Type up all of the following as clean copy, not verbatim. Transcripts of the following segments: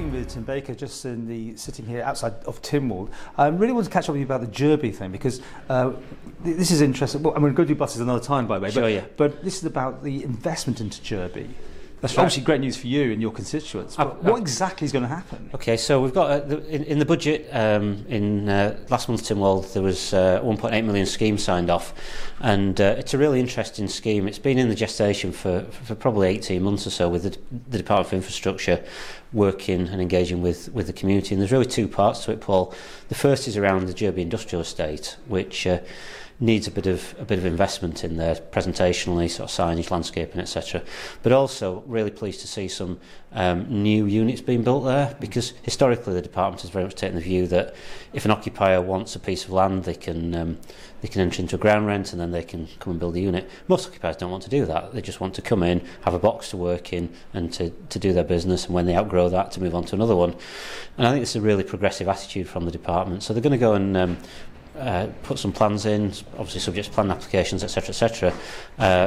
talking with Tim Baker just sitting here outside of Tynwald. I really want to catch up with you about the Jurby thing because this is interesting. Well, I'm going to go do buses another time, by the way. Sure, yeah. But this is about the investment into Jurby. That's right. Obviously great news for you and your constituents. But what exactly is going to happen? Okay, so we've got in the budget in last month, Tynwald, there was 1.8 million scheme signed off, and it's a really interesting scheme. It's been in the gestation for probably 18 months or so, with the Department for Infrastructure working and engaging with the community. And there's really two parts to it, Paul. The first is around the Jurby Industrial Estate, which needs a bit of investment in there, presentationally, sort of signage, landscaping, etc. But also really pleased to see some new units being built there, because historically the department has very much taken the view that if an occupier wants a piece of land, they can enter into a ground rent and then they can come and build a unit. Most occupiers don't want to do that. They just want to come in, have a box to work in, and to do their business, and when they outgrow that, to move on to another one. And I think it's a really progressive attitude from the department. So they're going to go and put some plans in, obviously subject to plan applications, etc.,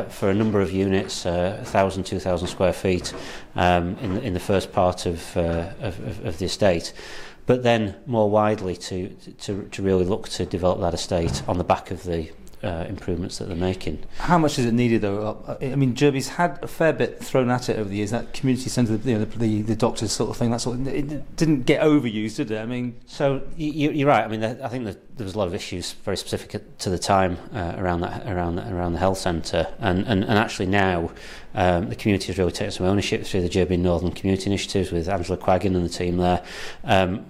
for a number of units, 1,000, 2,000 square feet in the first part of the estate. But then more widely to really look to develop that estate on the back of the improvements that they're making. How much is it needed, though? I mean, Jurby's had a fair bit thrown at it over the years. That community centre, the doctors sort of thing. That sort of, it didn't get overused, did it? I mean, so you're right. I mean, I think there was a lot of issues very specific to the time around the health centre, and actually now the community has really taken some ownership through the Jurby Northern Community Initiatives with Angela Quaggan and the team there,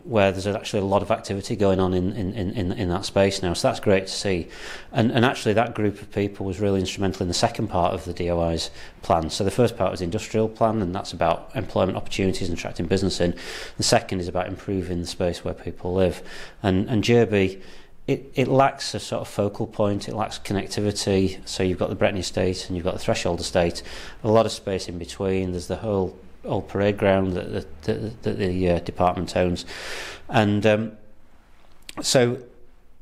where there's actually a lot of activity going on in that space now. So that's great to see, and actually that group of people was really instrumental in the second part of the DOI's plan. So the first part was the industrial plan, and that's about employment opportunities and attracting business in. The second is about improving the space where people live, and Jurby, it lacks a sort of focal point, it lacks connectivity. So you've got the Bretney estate and you've got the Threshold estate, a lot of space in between. There's the whole old parade ground that the department owns, and so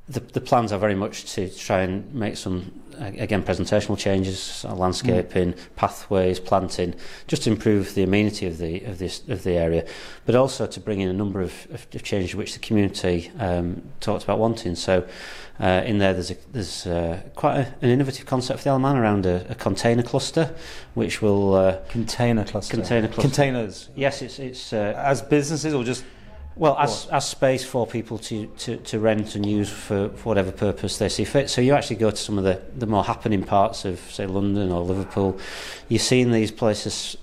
the plans are very much to try and make some, again, presentational changes, landscaping, pathways, planting, just to improve the amenity of the area, but also to bring in a number of changes which the community talked about wanting. So in there, there's quite an innovative concept for the Isle of Man around a container cluster, which will containers. Yes, it's as businesses or just. Well, as space for people to rent and use for whatever purpose they see fit. So you actually go to some of the more happening parts of, say, London or Liverpool. You're seeing these places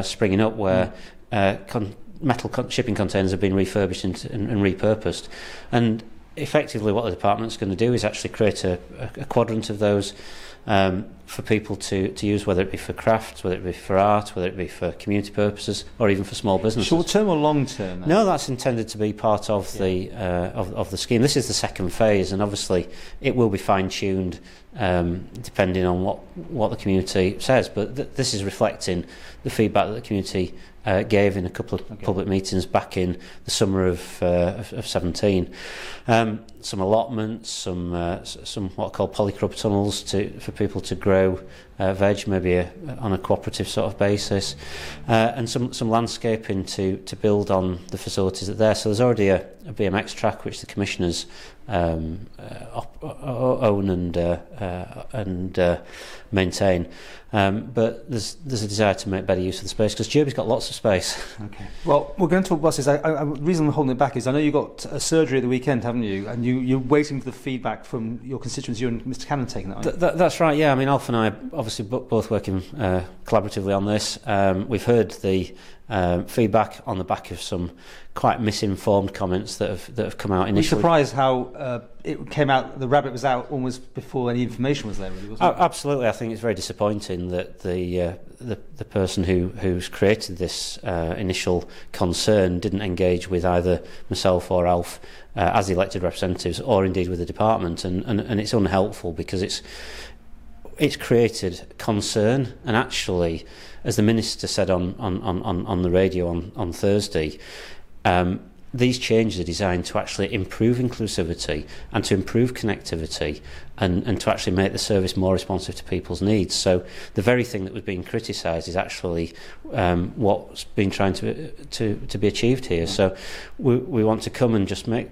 springing up where metal shipping containers have been refurbished and repurposed. And effectively what the department's going to do is actually create a quadrant of those for people to use, whether it be for crafts, whether it be for art, whether it be for community purposes, or even for small businesses. Short term or long term? No, that's intended to be part of the of the scheme. This is the second phase, and obviously it will be fine tuned depending on what the community says. But this is reflecting the feedback that the community gave in a couple of public meetings back in the summer of 17. Some allotments, some what are called polycrop tunnels for people to grow veg, maybe on a cooperative sort of basis, and some landscaping to build on the facilities that are there. So there's already a BMX track which the commissioners own and maintain, but there's a desire to make better use of the space, because Jurby's got lots of space. Okay. Well, we're going to talk buses. The reason I'm holding it back is I know you got a surgery at the weekend, haven't you? And you're waiting for the feedback from your constituents. You and Mr. Cannon taking that on. That's right. Yeah. I mean, Alf and I obviously both working collaboratively on this. We've heard the feedback on the back of some quite misinformed comments that have come out initially. Were you surprised how it came out? The rabbit was out almost before any information was there, really, wasn't it? Absolutely. I think it's very disappointing that the person who's created this initial concern didn't engage with either myself or Alf as elected representatives, or indeed with the department, and it's unhelpful, because it's created concern. And actually, as the minister said on the radio on Thursday, these changes are designed to actually improve inclusivity and to improve connectivity and to actually make the service more responsive to people's needs. So the very thing that was being criticised is actually what's been trying to be achieved here. So we want to come and just make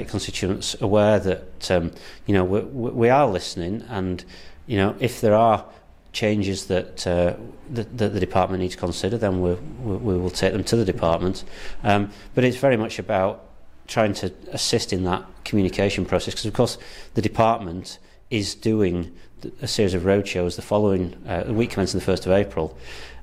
constituents aware that we are listening, and if there are changes that the department needs to consider, then we will take them to the department. But it's very much about trying to assist in that communication process, because of course the department is doing a series of roadshows the following week commencing the 1st of April,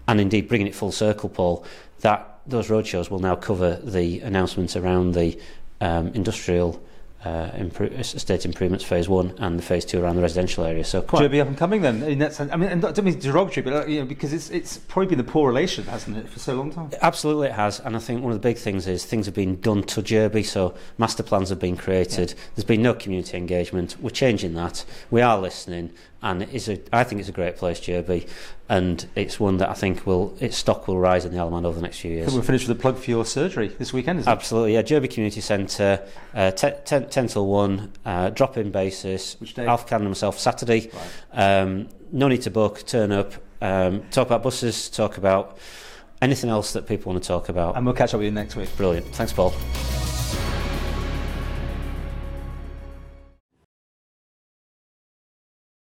and indeed bringing it full circle, Paul, that those roadshows will now cover the announcements around the industrial estate improvements phase 1 and the phase 2 around the residential area. So quite Jurby up and coming then in that sense. I mean, and I don't mean derogatory, but because it's probably been the poor relation, hasn't it, for so long time? Absolutely it has, and I think one of the big things is things have been done to Jurby, so master plans have been created. There's been no community engagement. We're changing that. We are listening, and I think it's a great place, Jurby, and it's one that I think its stock will rise in the Isle of Man over the next few years. I think we'll finish with a plug for your surgery this weekend, isn't it? Absolutely, yeah. Jurby Community Centre, 10 till 1, drop-in basis. Which day? Alf Cannon himself, Saturday. Right. No need to book, turn up, talk about buses, talk about anything else that people want to talk about. And we'll catch up with you next week. Brilliant. Thanks, Paul.